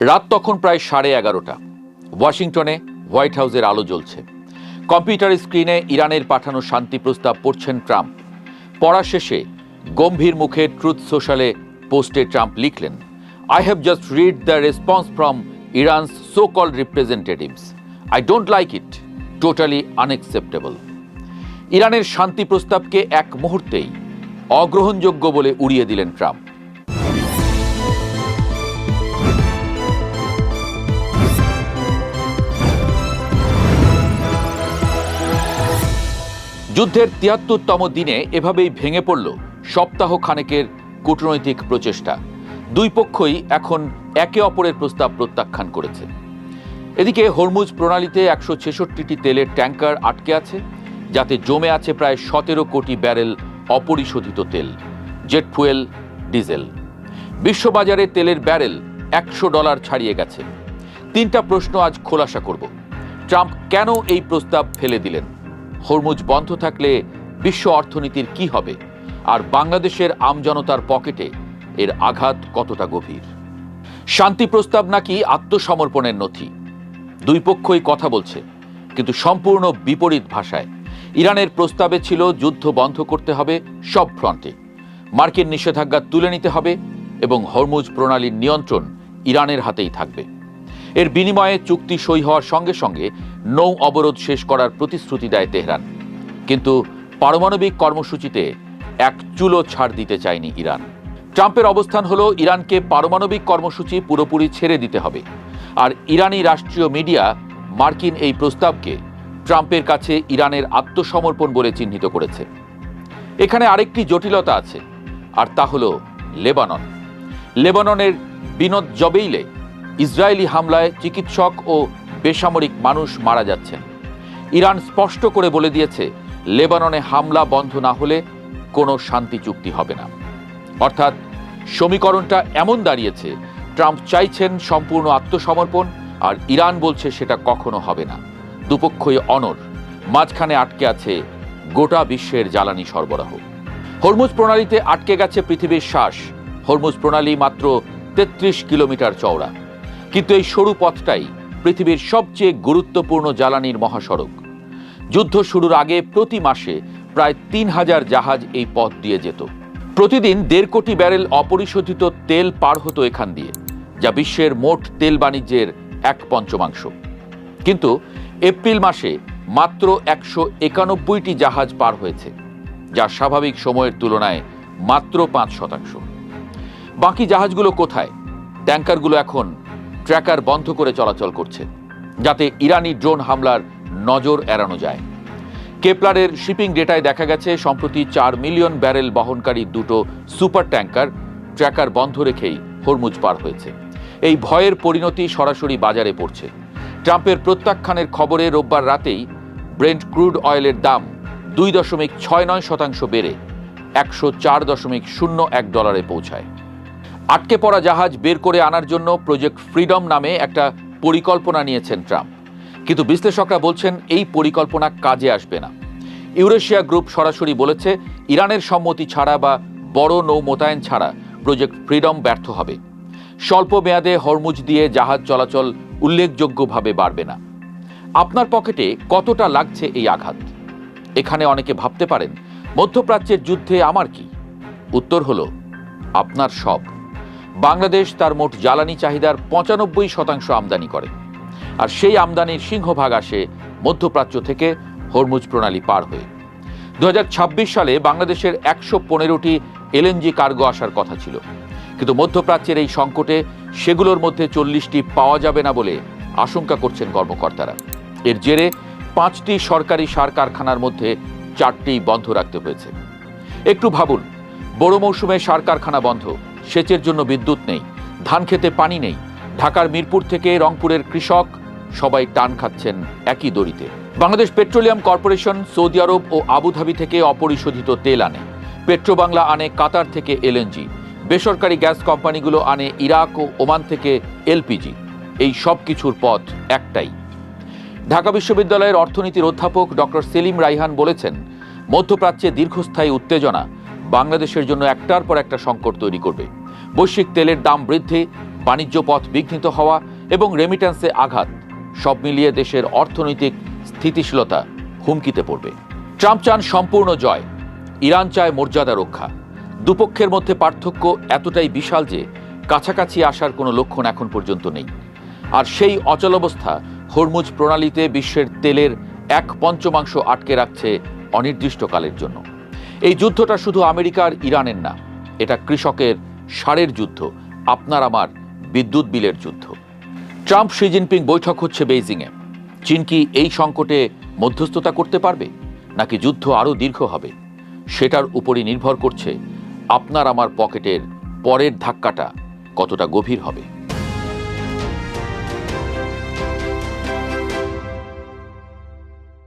রাত তখন প্রায় 11:30। ওয়াশিংটনে হোয়াইট হাউসের আলো জ্বলছে। কম্পিউটার স্ক্রিনে ইরানের পাঠানো শান্তি প্রস্তাব পড়ছেন ট্রাম্প। পড়া শেষে গম্ভীর মুখে ট্রুথ সোশ্যালে পোস্টে ট্রাম্প লিখলেন, I have just read the response from Iran's so called representatives. I don't like it, totally unacceptable. ইরানের শান্তি প্রস্তাবকে এক মুহূর্তেই অগ্রহণযোগ্য বলে উড়িয়ে দিলেন ট্রাম্প। যুদ্ধের ৭৩তম দিনে এভাবেই ভেঙে পড়ল সপ্তাহ খানেকের কূটনৈতিক প্রচেষ্টা। দুই পক্ষই এখন একে অপরের প্রস্তাব প্রত্যাখ্যান করেছে। এদিকে হরমুজ প্রণালীতে ১৬৬টি তেলের ট্যাঙ্কার আটকে আছে, যাতে জমে আছে প্রায় ১৭ কোটি ব্যারেল অপরিশোধিত তেল, জেট ফুয়েল, ডিজেল। বিশ্ববাজারে তেলের ব্যারেল $১০০ ছাড়িয়ে গেছে। ৩টা প্রশ্ন আজ খোলাসা করব। ট্রাম্প কেন এই প্রস্তাব ফেলে দিলেন? হরমুজ বন্ধ থাকলে বিশ্ব অর্থনীতির কি হবে? আর বাংলাদেশের আমজনতার পকেটে এর আঘাত কতটা গভীর? শান্তি প্রস্তাব নাকি আত্মসমর্পণের নথি? দুই পক্ষই কথা বলছে, কিন্তু সম্পূর্ণ বিপরীত ভাষায়। ইরানের প্রস্তাবে ছিল যুদ্ধ বন্ধ করতে হবে সব ফ্রন্টে, মার্কিন নিষেধাজ্ঞা তুলে নিতে হবে এবং হরমুজ প্রণালীর নিয়ন্ত্রণ ইরানের হাতেই থাকবে। এর বিনিময়ে চুক্তি সই হওয়ার সঙ্গে সঙ্গে নৌ অবরোধ শেষ করার প্রতিশ্রুতি দেয় তেহরান। কিন্তু পারমাণবিক কর্মসূচিতে এক চুলো ছাড় দিতে চায়নি ইরান। ট্রাম্পের অবস্থান হলো ইরানকে পারমাণবিক কর্মসূচি পুরোপুরি ছেড়ে দিতে হবে। আর ইরানি রাষ্ট্রীয় মিডিয়া মার্কিন এই প্রস্তাবকে ট্রাম্পের কাছে ইরানের আত্মসমর্পণ বলে চিহ্নিত করেছে। এখানে আরেকটি জটিলতা আছে, আর তা হলো লেবানন। লেবাননের বিনোদ জবেইলে ইসরায়েলি হামলায় চিকিৎসক ও বেসামরিক মানুষ মারা যাচ্ছেন। ইরান স্পষ্ট করে বলে দিয়েছে, লেবাননে হামলা বন্ধ না হলে কোনো শান্তি চুক্তি হবে না। অর্থাৎ সমীকরণটা এমন দাঁড়িয়েছে, ট্রাম্প চাইছেন সম্পূর্ণ আত্মসমর্পণ, আর ইরান বলছে সেটা কখনো হবে না। দুপক্ষই অনড়, মাঝখানে আটকে আছে গোটা বিশ্বের জ্বালানি সরবরাহ। হরমুজ প্রণালীতে আটকে গেছে পৃথিবীর শ্বাস। হরমুজ প্রণালী মাত্র ৩৩ কিলোমিটার চওড়া, কিন্তু এই সরু পথটাই পৃথিবীর সবচেয়ে গুরুত্বপূর্ণ জ্বালানির মহাসড়ক। যুদ্ধ শুরুর আগে প্রতি মাসে প্রায় ৩,০০০ জাহাজ এই পথ দিয়ে যেত। প্রতিদিন ১.৫ কোটি ব্যারেল অপরিশোধিত তেল পার হতো এখান দিয়ে, যা বিশ্বের মোট তেল বাণিজ্যের ১/৫। কিন্তু এপ্রিল মাসে মাত্র ১৯১টি জাহাজ পার হয়েছে, যা স্বাভাবিক সময়ের তুলনায় মাত্র ৫%। বাকি জাহাজগুলো কোথায়? ট্যাঙ্কারগুলো এখন ট্র্যাকার বন্ধ করে চলাচল করছে, যাতে ইরানি ড্রোন হামলার নজর এড়ানো যায়। কেপলারের শিপিং ডেটায় দেখা গেছে, সম্প্রতি ৪ মিলিয়ন ব্যারেল বহনকারী দুটো সুপার ট্যাঙ্কার ট্র্যাকার বন্ধ রেখেই হরমুজ পার হয়েছে। এই ভয়ের পরিণতি সরাসরি বাজারে পড়ছে। ট্রাম্পের প্রত্যাখ্যানের খবরে রোববার রাতেই ব্রেন্ট ক্রুড অয়েলের দাম ২.৬৯% বেড়ে $১০৪.০১ পৌঁছায়। আটকে পড়া জাহাজ বের করে আনার জন্য প্রজেক্ট ফ্রিডম নামে একটা পরিকল্পনা নিয়েছেন ট্রাম্প, কিন্তু বিশ্লেষকরা বলছেন এই পরিকল্পনা কাজে আসবে না। ইউরেশিয়া গ্রুপ সরাসরি বলেছে, ইরানের সম্মতি ছাড়া বা বড় নৌ মোতায়েন ছাড়া প্রজেক্ট ফ্রিডম ব্যর্থ হবে। স্বল্প মেয়াদে হরমুজ দিয়ে জাহাজ চলাচল উল্লেখযোগ্যভাবে বাড়বে না। আপনার পকেটে কতটা লাগছে এই আঘাত? এখানে অনেকে ভাবতে পারেন, মধ্যপ্রাচ্যের যুদ্ধে আমার কি? উত্তর হলো, আপনার সব। বাংলাদেশ তার মোট জ্বালানি চাহিদার ৯৫% আমদানি করে, আর সেই আমদানির সিংহভাগ আসে মধ্যপ্রাচ্য থেকে হরমুজ প্রণালী পার হয়ে। ২০২৬ সালে বাংলাদেশের ১১৫টি এলএনজি কার্গো আসার কথা ছিল, কিন্তু মধ্যপ্রাচ্যের এই সংকটে সেগুলোর মধ্যে ৪০টি পাওয়া যাবে না বলে আশঙ্কা করছেন কর্মকর্তারা। এর জেরে ৫টি সরকারি সার কারখানার মধ্যে ৪টি বন্ধ রাখতে হয়েছে। একটু ভাবুন, বড় মৌসুমে সার কারখানা বন্ধ, সেচের জন্য বিদ্যুৎ নেই, ধান খেতে পানি নেই। ঢাকার মিরপুর থেকে রংপুরের কৃষক সবাই টান খাচ্ছেন একই দড়িতে। বাংলাদেশ পেট্রোলিয়াম কর্পোরেশন সৌদি আরব ও আবুধাবি থেকে অপরিশোধিত তেল আনে, পেট্রোবাংলা আনে কাতার থেকে এলএনজি, বেসরকারি গ্যাস কোম্পানিগুলো আনে ইরাক ও ওমান থেকে এলপিজি। এই সব কিছুর পথ একটাই। ঢাকা বিশ্ববিদ্যালয়ের অর্থনীতির অধ্যাপক ডক্টর সেলিম রাইহান বলেছেন, মধ্যপ্রাচ্যে দীর্ঘস্থায়ী উত্তেজনা বাংলাদেশের জন্য একটার পর একটা সংকট তৈরি করবে। বৈশ্বিক তেলের দাম বৃদ্ধি, বাণিজ্য পথ বিঘ্নিত হওয়া এবং রেমিট্যান্সে আঘাত সব মিলিয়ে দেশের অর্থনৈতিক স্থিতিশীলতা হুমকিতে পড়বে। ট্রাম্প চান সম্পূর্ণ জয়, ইরান চায় মর্যাদা রক্ষা। দুপক্ষের মধ্যে পার্থক্য এতটাই বিশাল যে কাছাকাছি আসার কোনো লক্ষণ এখন পর্যন্ত নেই। আর সেই অচলাবস্থা হরমুজ প্রণালীতে বিশ্বের তেলের 1/5 আটকে রাখছে অনির্দিষ্টকালের জন্য। এই যুদ্ধটা শুধু আমেরিকা আর ইরানের না, এটা কৃষকের সারের যুদ্ধ, আপনার আমার বিদ্যুৎ বিলের যুদ্ধ। ট্রাম্প শি জিনপিং বৈঠক হচ্ছে বেইজিংয়ে। চীন কি এই সংকটে মধ্যস্থতা করতে পারবে, নাকি যুদ্ধ আরও দীর্ঘ হবে? সেটার উপরই নির্ভর করছে আপনার আমার পকেটের পরের ধাক্কাটা কতটা গভীর হবে।